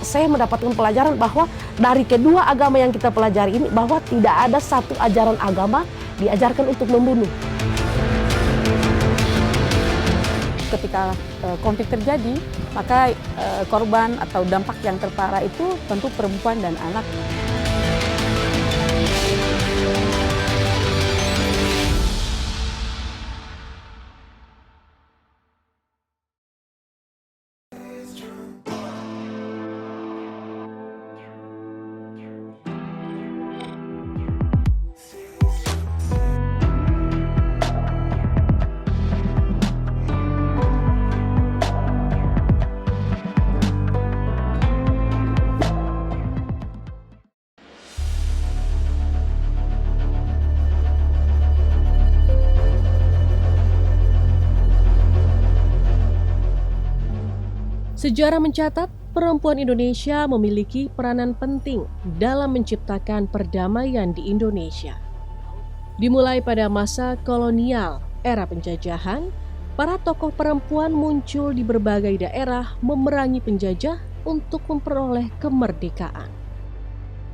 saya mendapatkan pelajaran bahwa dari kedua agama yang kita pelajari ini, bahwa tidak ada satu ajaran agama diajarkan untuk membunuh. Ketika konflik terjadi, maka korban atau dampak yang terparah itu tentu perempuan dan anak. Sejarah mencatat, perempuan Indonesia memiliki peranan penting dalam menciptakan perdamaian di Indonesia. Dimulai pada masa kolonial, era penjajahan, para tokoh perempuan muncul di berbagai daerah memerangi penjajah untuk memperoleh kemerdekaan.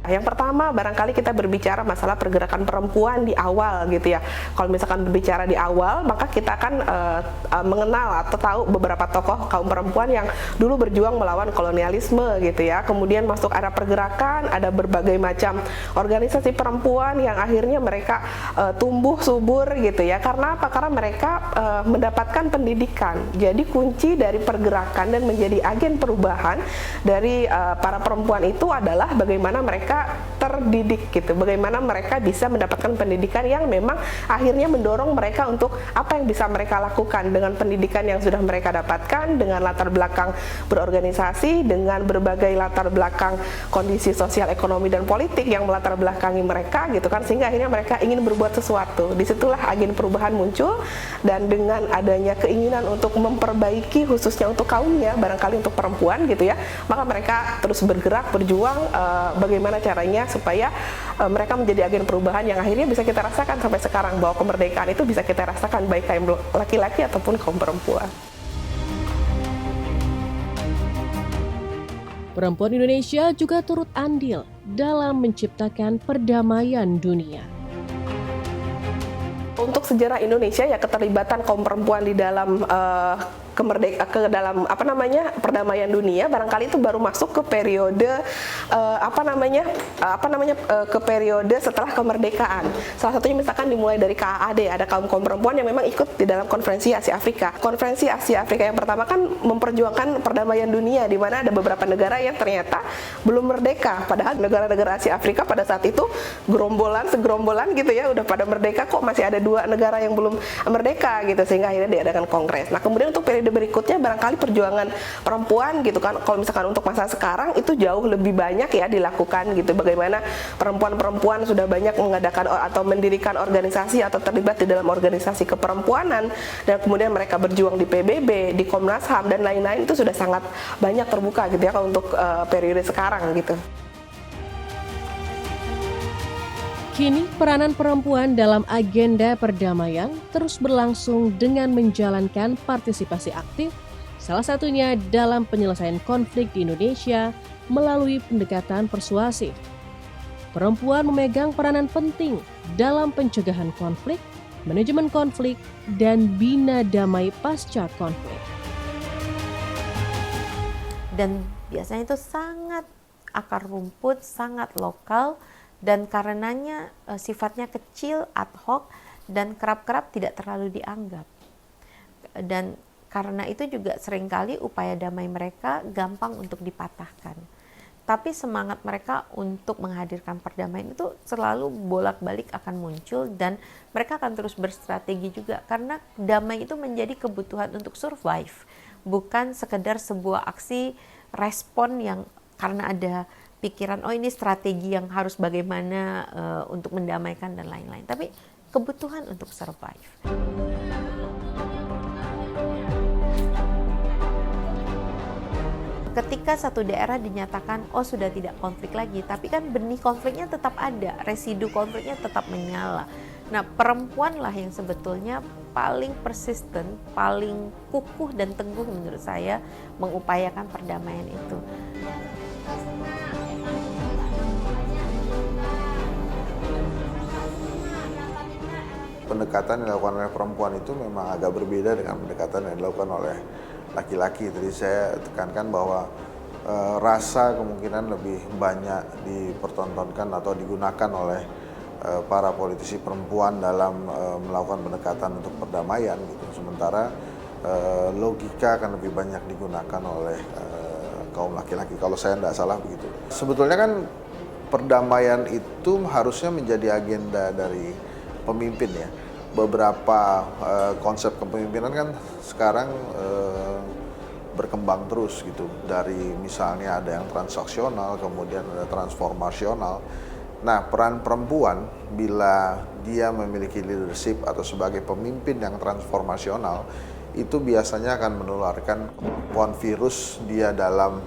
Yang pertama, barangkali kita berbicara masalah pergerakan perempuan di awal gitu ya. Kalau misalkan berbicara di awal, maka kita akan mengenal atau tahu beberapa tokoh kaum perempuan yang dulu berjuang melawan kolonialisme gitu ya. Kemudian masuk era pergerakan, ada berbagai macam organisasi perempuan yang akhirnya mereka tumbuh subur gitu ya. Karena apa? Karena mereka mendapatkan pendidikan. Jadi kunci dari pergerakan dan menjadi agen perubahan dari para perempuan itu adalah bagaimana mereka terdidik gitu, bagaimana mereka bisa mendapatkan pendidikan yang memang akhirnya mendorong mereka untuk apa yang bisa mereka lakukan dengan pendidikan yang sudah mereka dapatkan, dengan latar belakang berorganisasi, dengan berbagai latar belakang kondisi sosial, ekonomi, dan politik yang melatar belakangi mereka gitu kan, sehingga akhirnya mereka ingin berbuat sesuatu. Disitulah agen perubahan muncul, dan dengan adanya keinginan untuk memperbaiki khususnya untuk kaumnya, barangkali untuk perempuan gitu ya, maka mereka terus bergerak, berjuang bagaimana caranya supaya mereka menjadi agen perubahan yang akhirnya bisa kita rasakan sampai sekarang, bahwa kemerdekaan itu bisa kita rasakan baik kaum laki-laki ataupun kaum perempuan. Perempuan Indonesia juga turut andil dalam menciptakan perdamaian dunia. Untuk sejarah Indonesia ya, keterlibatan kaum perempuan di dalam perdamaian dunia barangkali itu baru masuk ke periode ke periode setelah kemerdekaan. Salah satunya misalkan dimulai dari KAAD, ada kaum perempuan yang memang ikut di dalam konferensi Asia Afrika. Konferensi Asia Afrika yang pertama kan memperjuangkan perdamaian dunia, di mana ada beberapa negara yang ternyata belum merdeka, padahal negara-negara Asia Afrika pada saat itu segerombolan gitu ya, udah pada merdeka, kok masih ada 2 negara yang belum merdeka gitu, sehingga akhirnya diadakan kongres. Nah, kemudian untuk periode berikutnya barangkali perjuangan perempuan gitu kan, kalau misalkan untuk masa sekarang itu jauh lebih banyak ya dilakukan gitu, bagaimana perempuan-perempuan sudah banyak mengadakan atau mendirikan organisasi atau terlibat di dalam organisasi keperempuanan, dan kemudian mereka berjuang di PBB, di Komnas HAM dan lain-lain, itu sudah sangat banyak terbuka gitu ya kalau untuk periode sekarang gitu. Kini peranan perempuan dalam agenda perdamaian terus berlangsung dengan menjalankan partisipasi aktif, salah satunya dalam penyelesaian konflik di Indonesia melalui pendekatan persuasif. Perempuan memegang peranan penting dalam pencegahan konflik, manajemen konflik, dan bina damai pasca konflik. Dan biasanya itu sangat akar rumput, sangat lokal, dan karenanya sifatnya kecil, ad hoc, dan kerap-kerap tidak terlalu dianggap. Dan karena itu juga seringkali upaya damai mereka gampang untuk dipatahkan. Tapi semangat mereka untuk menghadirkan perdamaian itu selalu bolak-balik akan muncul, dan mereka akan terus berstrategi juga, karena damai itu menjadi kebutuhan untuk survive, bukan sekedar sebuah aksi respon yang karena ada pikiran, oh ini strategi yang harus bagaimana untuk mendamaikan dan lain-lain, tapi kebutuhan untuk survive. Ketika satu daerah dinyatakan, oh sudah tidak konflik lagi, tapi kan benih konfliknya tetap ada, residu konfliknya tetap menyala. Nah, perempuanlah yang sebetulnya paling persisten, paling kukuh dan teguh menurut saya mengupayakan perdamaian itu. Pendekatan yang dilakukan oleh perempuan itu memang agak berbeda dengan pendekatan yang dilakukan oleh laki-laki. Tadi saya tekankan bahwa rasa kemungkinan lebih banyak dipertontonkan atau digunakan oleh para politisi perempuan dalam melakukan pendekatan untuk perdamaian gitu. Sementara logika akan lebih banyak digunakan oleh kaum laki-laki, kalau saya tidak salah begitu. Sebetulnya kan perdamaian itu harusnya menjadi agenda dari pemimpin ya. Beberapa konsep kepemimpinan kan sekarang berkembang terus gitu. Dari misalnya ada yang transaksional, kemudian ada transformasional. Nah, peran perempuan bila dia memiliki leadership atau sebagai pemimpin yang transformasional, itu biasanya akan menularkan kemampuan virus dia dalam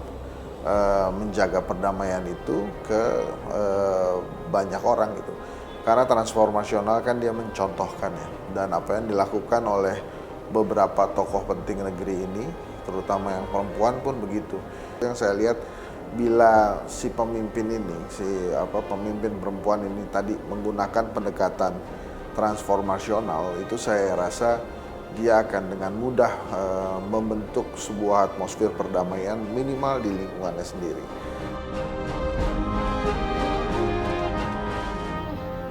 menjaga perdamaian itu ke banyak orang gitu. Karena transformasional kan dia mencontohkan ya, dan apa yang dilakukan oleh beberapa tokoh penting negeri ini, terutama yang perempuan pun begitu. Yang saya lihat bila si pemimpin ini, pemimpin perempuan ini tadi menggunakan pendekatan transformasional, itu saya rasa dia akan dengan mudah membentuk sebuah atmosfer perdamaian minimal di lingkungannya sendiri.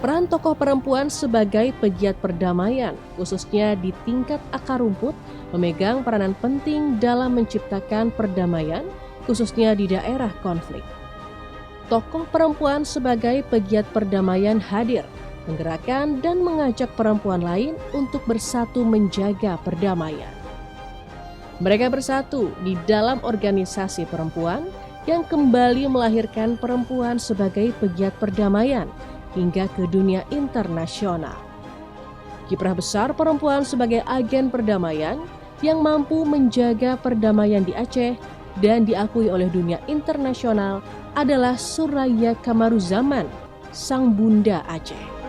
Peran tokoh perempuan sebagai pegiat perdamaian, khususnya di tingkat akar rumput, memegang peranan penting dalam menciptakan perdamaian, khususnya di daerah konflik. Tokoh perempuan sebagai pegiat perdamaian hadir, menggerakkan dan mengajak perempuan lain untuk bersatu menjaga perdamaian. Mereka bersatu di dalam organisasi perempuan yang kembali melahirkan perempuan sebagai pegiat perdamaian hingga ke dunia internasional. Kiprah besar perempuan sebagai agen perdamaian yang mampu menjaga perdamaian di Aceh dan diakui oleh dunia internasional adalah Suraya Kamaruzaman, Sang Bunda Aceh.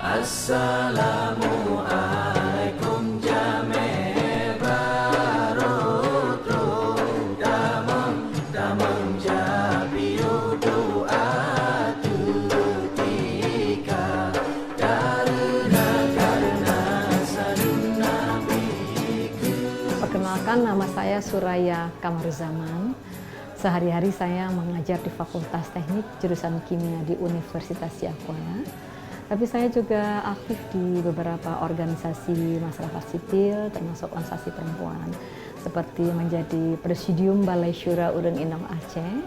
Assalamualaikum jame barotro damang jabiu doatu tika karena saduna biku. Perkenalkan, nama saya Suraya Kamaruzaman. Sehari-hari saya mengajar di Fakultas Teknik jurusan Kimia di Universitas Siakuala. Tapi saya juga aktif di beberapa organisasi masyarakat sipil, termasuk organisasi perempuan, seperti menjadi Presidium Balai Syura Urang Inang Aceh,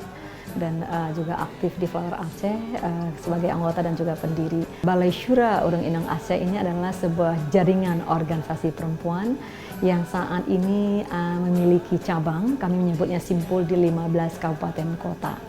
dan juga aktif di Flower Aceh sebagai anggota dan juga pendiri. Balai Syura Urang Inang Aceh ini adalah sebuah jaringan organisasi perempuan yang saat ini memiliki cabang, kami menyebutnya simpul di 15 kabupaten kota.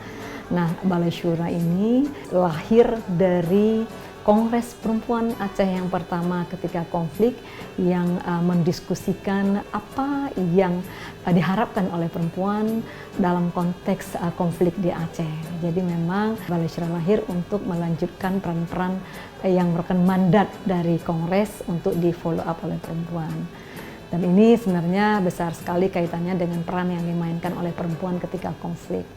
Nah, Balai Syura ini lahir dari Kongres Perempuan Aceh yang pertama ketika konflik, yang mendiskusikan apa yang diharapkan oleh perempuan dalam konteks konflik di Aceh. Jadi memang Balai Syura lahir untuk melanjutkan peran-peran yang merupakan mandat dari Kongres untuk di follow up oleh perempuan. Dan ini sebenarnya besar sekali kaitannya dengan peran yang dimainkan oleh perempuan ketika konflik.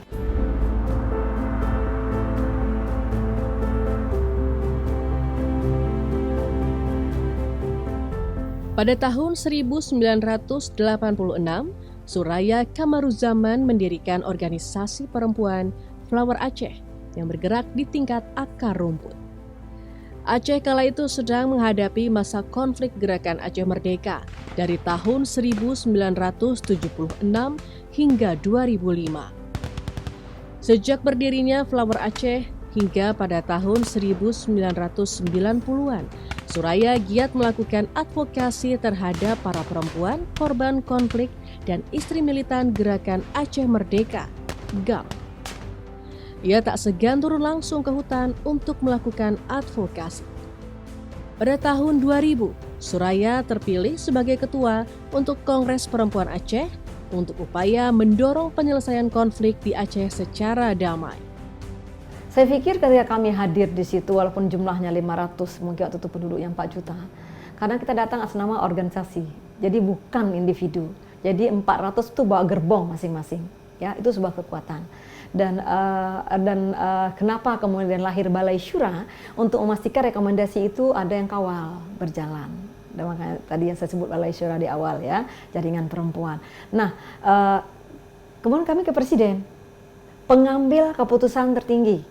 Pada tahun 1986, Suraya Kamaruzaman mendirikan organisasi perempuan Flower Aceh yang bergerak di tingkat akar rumput. Aceh kala itu sedang menghadapi masa konflik gerakan Aceh Merdeka dari tahun 1976 hingga 2005. Sejak berdirinya Flower Aceh, hingga pada tahun 1990-an, Suraya giat melakukan advokasi terhadap para perempuan korban konflik dan istri militan Gerakan Aceh Merdeka, GAM. Ia tak segan turun langsung ke hutan untuk melakukan advokasi. Pada tahun 2000, Suraya terpilih sebagai ketua untuk Kongres Perempuan Aceh untuk upaya mendorong penyelesaian konflik di Aceh secara damai. Saya pikir ketika kami hadir di situ, walaupun jumlahnya 500, mungkin waktu itu penduduknya 4 juta, karena kita datang atas nama organisasi, jadi bukan individu. Jadi 400 itu bawa gerbong masing-masing, ya itu sebuah kekuatan. Dan kenapa kemudian lahir Balai Syura untuk memastikan rekomendasi itu ada yang kawal berjalan. Dan makanya tadi yang saya sebut Balai Syura di awal ya, jaringan perempuan. Nah, kemudian kami ke Presiden, pengambil keputusan tertinggi.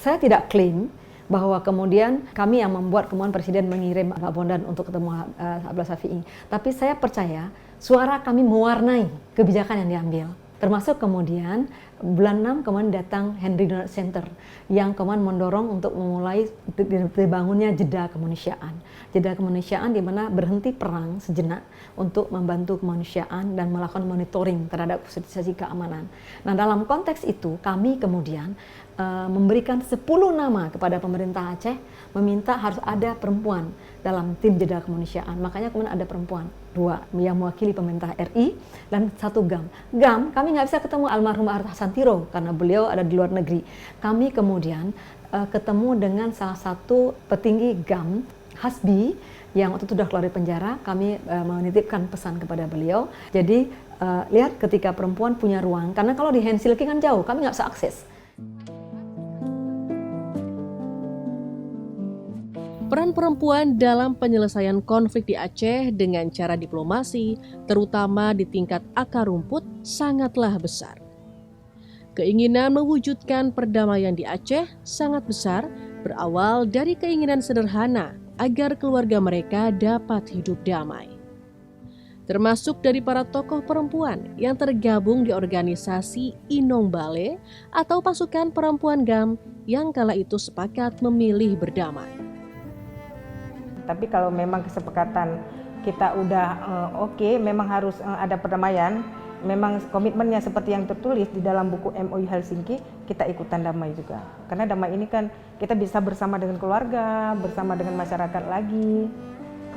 Saya tidak klaim bahwa kemudian kami yang membuat kemudian Presiden mengirim Pak Bondan untuk ketemu Abdullah Syafi'i. Tapi saya percaya suara kami mewarnai kebijakan yang diambil. Termasuk kemudian bulan 6 kemudian datang Henry Donat Center yang kemudian mendorong untuk memulai dibangunnya jeda kemanusiaan. Jeda kemanusiaan di mana berhenti perang sejenak untuk membantu kemanusiaan dan melakukan monitoring terhadap situasi keamanan. Nah, dalam konteks itu kami kemudian memberikan 10 nama kepada pemerintah Aceh meminta harus ada perempuan dalam tim jeda kemanusiaan. Makanya kemudian ada perempuan 2 yang mewakili pemerintah RI dan 1 GAM. GAM kami nggak bisa ketemu almarhum Hasan Tiro karena beliau ada di luar negeri. Kami kemudian ketemu dengan salah satu petinggi GAM, Hasbi, yang waktu itu sudah keluar dari penjara. Kami menitipkan pesan kepada beliau. Jadi lihat ketika perempuan punya ruang, karena kalau di Helsinki kan jauh, kami nggak bisa akses. Peran perempuan dalam penyelesaian konflik di Aceh dengan cara diplomasi, terutama di tingkat akar rumput, sangatlah besar. Keinginan mewujudkan perdamaian di Aceh sangat besar, berawal dari keinginan sederhana agar keluarga mereka dapat hidup damai. Termasuk dari para tokoh perempuan yang tergabung di organisasi Inong Bale atau pasukan perempuan GAM yang kala itu sepakat memilih berdamai. Tapi kalau memang kesepakatan kita udah oke, memang harus ada perdamaian, memang komitmennya seperti yang tertulis di dalam buku MOU Helsinki, kita ikutan damai juga. Karena damai ini kan kita bisa bersama dengan keluarga, bersama dengan masyarakat lagi.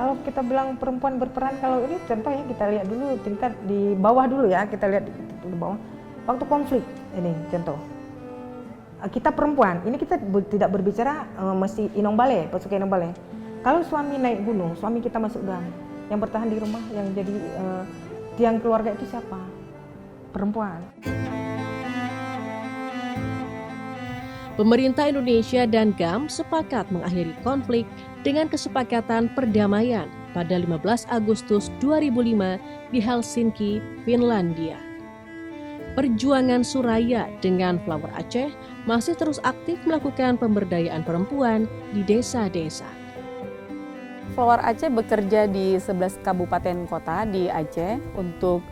Kalau kita bilang perempuan berperan, kalau ini contoh ya kita lihat dulu tingkat di bawah dulu ya, kita lihat di bawah. Waktu konflik ini contoh. Kita perempuan, ini kita tidak berbicara mesti Inong Bale, pasukan Inong Bale. Kalau suami naik gunung, suami kita masuk GAM, yang bertahan di rumah, yang jadi tiang keluarga itu siapa? Perempuan. Pemerintah Indonesia dan GAM sepakat mengakhiri konflik dengan kesepakatan perdamaian pada 15 Agustus 2005 di Helsinki, Finlandia. Perjuangan Suraya dengan Flower Aceh masih terus aktif melakukan pemberdayaan perempuan di desa-desa. Flower Aceh bekerja di 11 kabupaten kota di Aceh. Untuk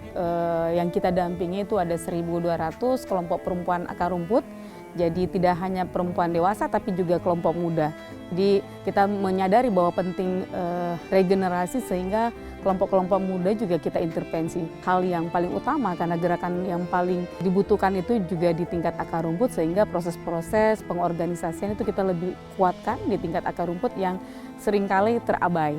yang kita dampingi itu ada 1.200 kelompok perempuan akar rumput. Jadi tidak hanya perempuan dewasa tapi juga kelompok muda. Jadi kita menyadari bahwa penting regenerasi sehingga kelompok-kelompok muda juga kita intervensi. Hal yang paling utama karena gerakan yang paling dibutuhkan itu juga di tingkat akar rumput sehingga proses-proses pengorganisasian itu kita lebih kuatkan di tingkat akar rumput yang seringkali terabai.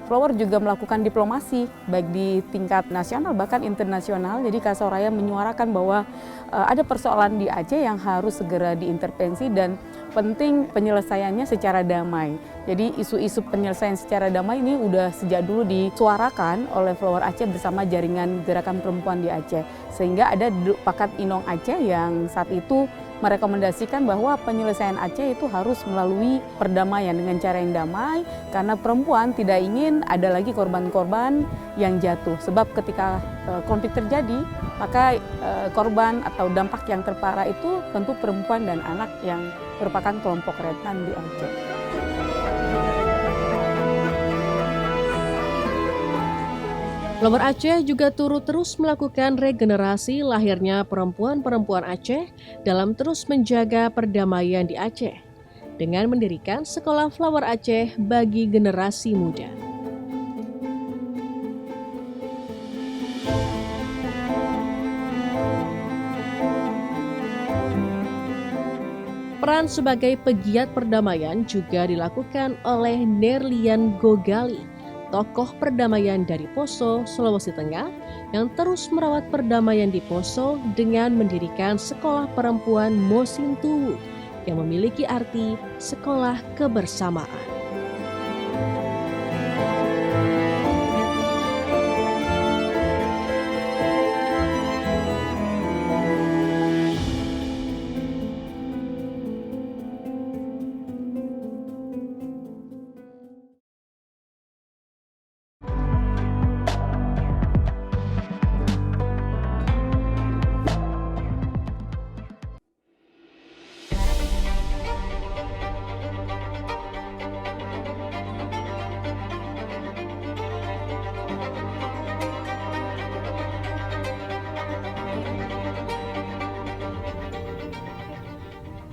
Flower juga melakukan diplomasi baik di tingkat nasional bahkan internasional. Jadi Kak Soraya menyuarakan bahwa ada persoalan di Aceh yang harus segera diintervensi dan penting penyelesaiannya secara damai. Jadi isu-isu penyelesaian secara damai ini udah sejak dulu disuarakan oleh Flower Aceh bersama jaringan gerakan perempuan di Aceh. Sehingga ada Pakat Inong Aceh yang saat itu merekomendasikan bahwa penyelesaian Aceh itu harus melalui perdamaian dengan cara yang damai karena perempuan tidak ingin ada lagi korban-korban yang jatuh. Sebab ketika konflik terjadi, maka korban atau dampak yang terparah itu tentu perempuan dan anak yang merupakan kelompok rentan di Aceh. Flower Aceh juga turut terus melakukan regenerasi lahirnya perempuan-perempuan Aceh dalam terus menjaga perdamaian di Aceh dengan mendirikan Sekolah Flower Aceh bagi generasi muda. Peran sebagai pegiat perdamaian juga dilakukan oleh Nerlian Gogali, tokoh perdamaian dari Poso, Sulawesi Tengah, yang terus merawat perdamaian di Poso dengan mendirikan Sekolah Perempuan Mosintowo yang memiliki arti sekolah kebersamaan.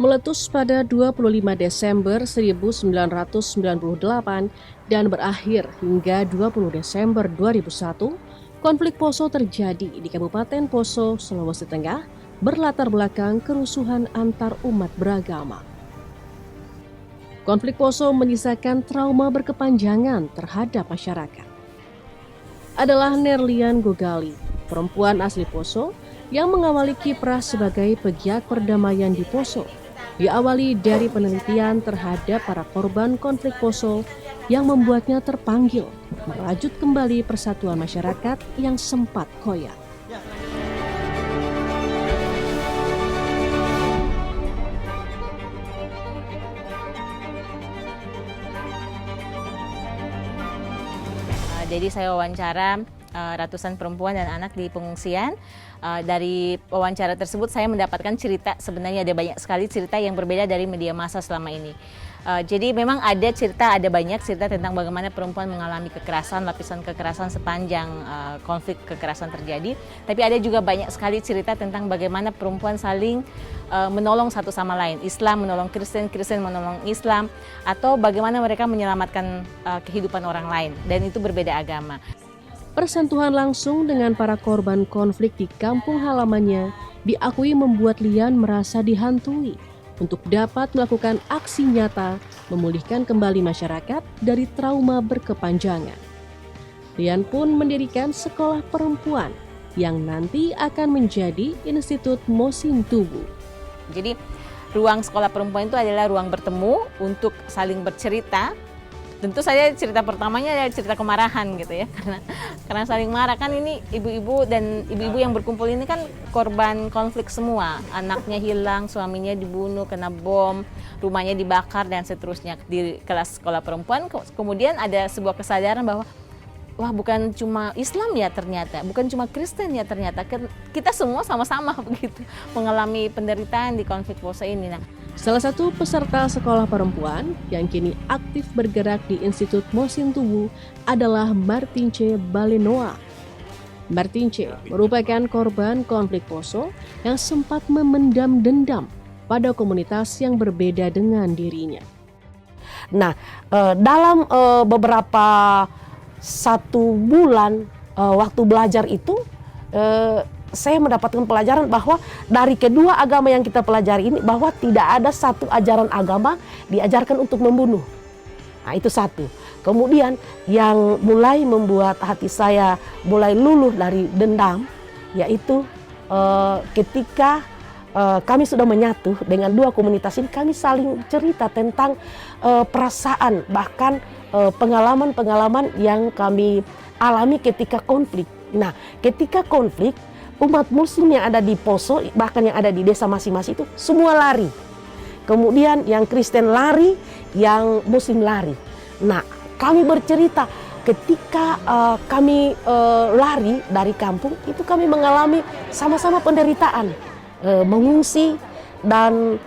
Meletus pada 25 Desember 1998 dan berakhir hingga 20 Desember 2001, konflik Poso terjadi di Kabupaten Poso, Sulawesi Tengah, berlatar belakang kerusuhan antar umat beragama. Konflik Poso menyisakan trauma berkepanjangan terhadap masyarakat. Adalah Nerlian Gogali, perempuan asli Poso, yang mengawali kiprah sebagai pegiat perdamaian di Poso. Diawali dari penelitian terhadap para korban konflik Poso yang membuatnya terpanggil merajut kembali persatuan masyarakat yang sempat koyak. Jadi saya wawancara ratusan perempuan dan anak di pengungsian. Dari wawancara tersebut saya mendapatkan cerita, sebenarnya ada banyak sekali cerita yang berbeda dari media massa selama ini. Jadi memang ada banyak cerita tentang bagaimana perempuan mengalami kekerasan, lapisan kekerasan sepanjang konflik kekerasan terjadi. Tapi ada juga banyak sekali cerita tentang bagaimana perempuan saling menolong satu sama lain. Islam menolong Kristen, Kristen menolong Islam, atau bagaimana mereka menyelamatkan kehidupan orang lain. Dan itu berbeda agama. Persentuhan langsung dengan para korban konflik di kampung halamannya diakui membuat Lian merasa dihantui untuk dapat melakukan aksi nyata memulihkan kembali masyarakat dari trauma berkepanjangan. Lian pun mendirikan sekolah perempuan yang nanti akan menjadi Institut Mosintowo. Jadi ruang sekolah perempuan itu adalah ruang bertemu untuk saling bercerita. Tentu saja cerita pertamanya adalah cerita kemarahan gitu ya, karena saling marah kan. Ini ibu-ibu yang berkumpul ini kan korban konflik semua, anaknya hilang, suaminya dibunuh, kena bom, rumahnya dibakar dan seterusnya. Di kelas sekolah perempuan kemudian ada sebuah kesadaran bahwa wah, bukan cuma Islam ya ternyata, bukan cuma Kristen ya ternyata, kita semua sama-sama begitu mengalami penderitaan di konflik Poso ini. Nah, salah satu peserta sekolah perempuan yang kini aktif bergerak di Institut Mosintowo adalah Martinche Balenoa. Martinche merupakan korban konflik Poso yang sempat memendam dendam pada komunitas yang berbeda dengan dirinya. Nah, dalam beberapa 1 bulan waktu belajar itu, saya mendapatkan pelajaran bahwa dari kedua agama yang kita pelajari ini, bahwa tidak ada satu ajaran agama diajarkan untuk membunuh. Nah, itu satu. Kemudian yang mulai membuat hati saya mulai luluh dari dendam, yaitu ketika kami sudah menyatu dengan dua komunitas ini, kami saling cerita tentang perasaan, bahkan pengalaman-pengalaman yang kami alami ketika konflik. Nah, ketika konflik, umat muslim yang ada di Poso, bahkan yang ada di desa masing-masing itu semua lari. Kemudian yang Kristen lari, yang muslim lari. Nah, kami bercerita ketika kami lari dari kampung, itu kami mengalami sama-sama penderitaan. Mengungsi dan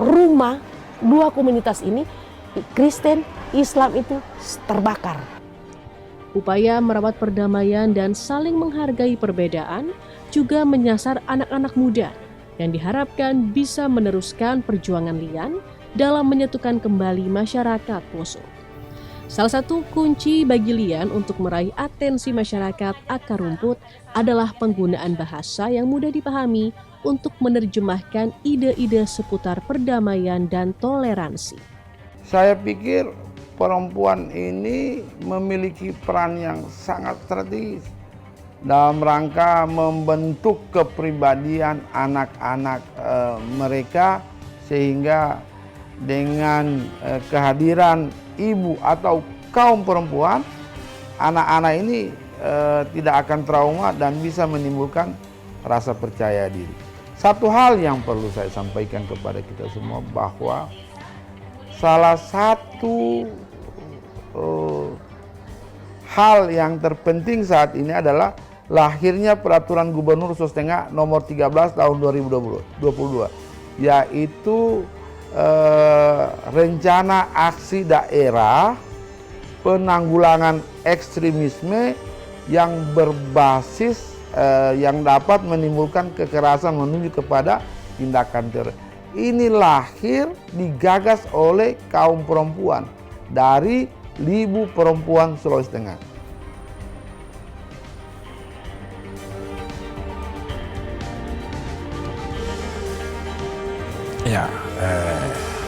rumah dua komunitas ini, Kristen, Islam itu terbakar. Upaya merawat perdamaian dan saling menghargai perbedaan juga menyasar anak-anak muda yang diharapkan bisa meneruskan perjuangan Lian dalam menyatukan kembali masyarakat Poso. Salah satu kunci bagi Lian untuk meraih atensi masyarakat akar rumput adalah penggunaan bahasa yang mudah dipahami untuk menerjemahkan ide-ide seputar perdamaian dan toleransi. Saya pikir perempuan ini memiliki peran yang sangat strategis dalam rangka membentuk kepribadian anak-anak mereka, sehingga dengan kehadiran ibu atau kaum perempuan, anak-anak ini tidak akan trauma dan bisa menimbulkan rasa percaya diri. Satu hal yang perlu saya sampaikan kepada kita semua, bahwa salah satu hal yang terpenting saat ini adalah lahirnya Peraturan Gubernur Sulawesi Tengah nomor 13 tahun 2022, yaitu rencana aksi daerah penanggulangan ekstremisme yang berbasis yang dapat menimbulkan kekerasan menuju kepada tindakan teror. Ini lahir digagas oleh kaum perempuan dari Libu Perempuan Sulawesi Tengah. Ya,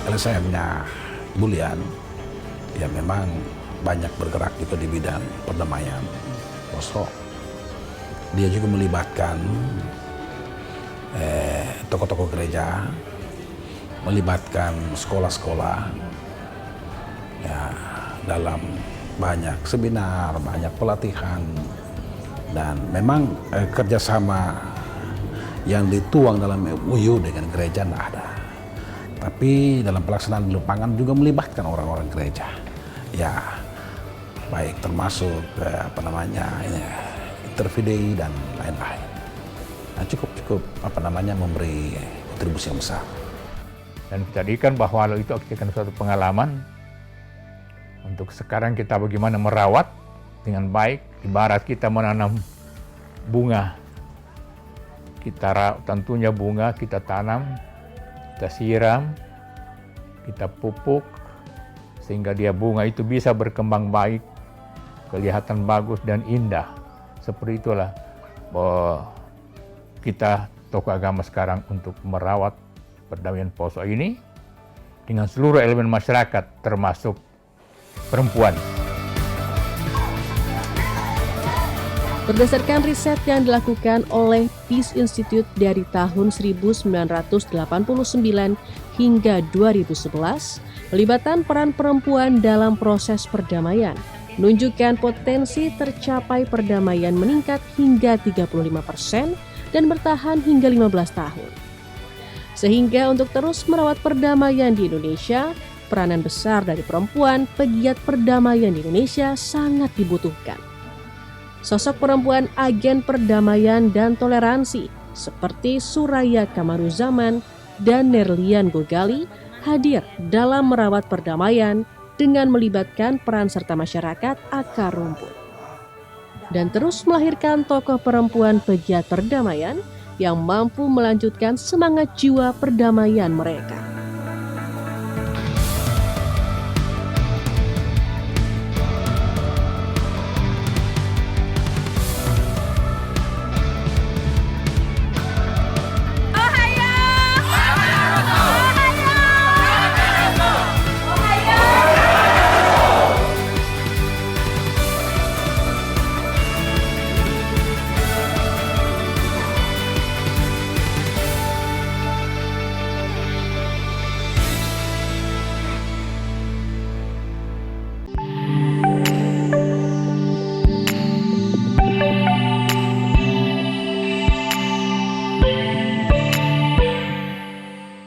LSM-nya Bu Lian ya memang banyak bergerak juga di bidang perdamaian Poso. Dia juga melibatkan tokoh-tokoh gereja, melibatkan sekolah-sekolah ya dalam banyak seminar, banyak pelatihan, dan memang kerjasama yang dituang dalam MOU dengan gereja tidak ada. Tapi dalam pelaksanaan di lapangan juga melibatkan orang-orang gereja, ya baik termasuk interview dan lain-lain. Nah, cukup memberi kontribusi yang besar. Dan kita jadikan bahwa itu akan suatu pengalaman untuk sekarang kita bagaimana merawat dengan baik. Ibarat kita menanam bunga, tentunya bunga kita tanam, kita siram, kita pupuk, sehingga bunga itu bisa berkembang baik, kelihatan bagus dan indah. Seperti itulah kita tokoh agama sekarang untuk merawat perdamaian Poso ini dengan seluruh elemen masyarakat, termasuk perempuan. Berdasarkan riset yang dilakukan oleh Peace Institute dari tahun 1989 hingga 2011, pelibatan peran perempuan dalam proses perdamaian menunjukkan potensi tercapai perdamaian meningkat hingga 35% dan bertahan hingga 15 tahun. Sehingga untuk terus merawat perdamaian di Indonesia, peranan besar dari perempuan pegiat perdamaian di Indonesia sangat dibutuhkan. Sosok perempuan agen perdamaian dan toleransi seperti Suraya Kamaruzaman dan Nerlian Gogali hadir dalam merawat perdamaian dengan melibatkan peran serta masyarakat akar rumput. Dan terus melahirkan tokoh perempuan pegiat perdamaian yang mampu melanjutkan semangat jiwa perdamaian mereka.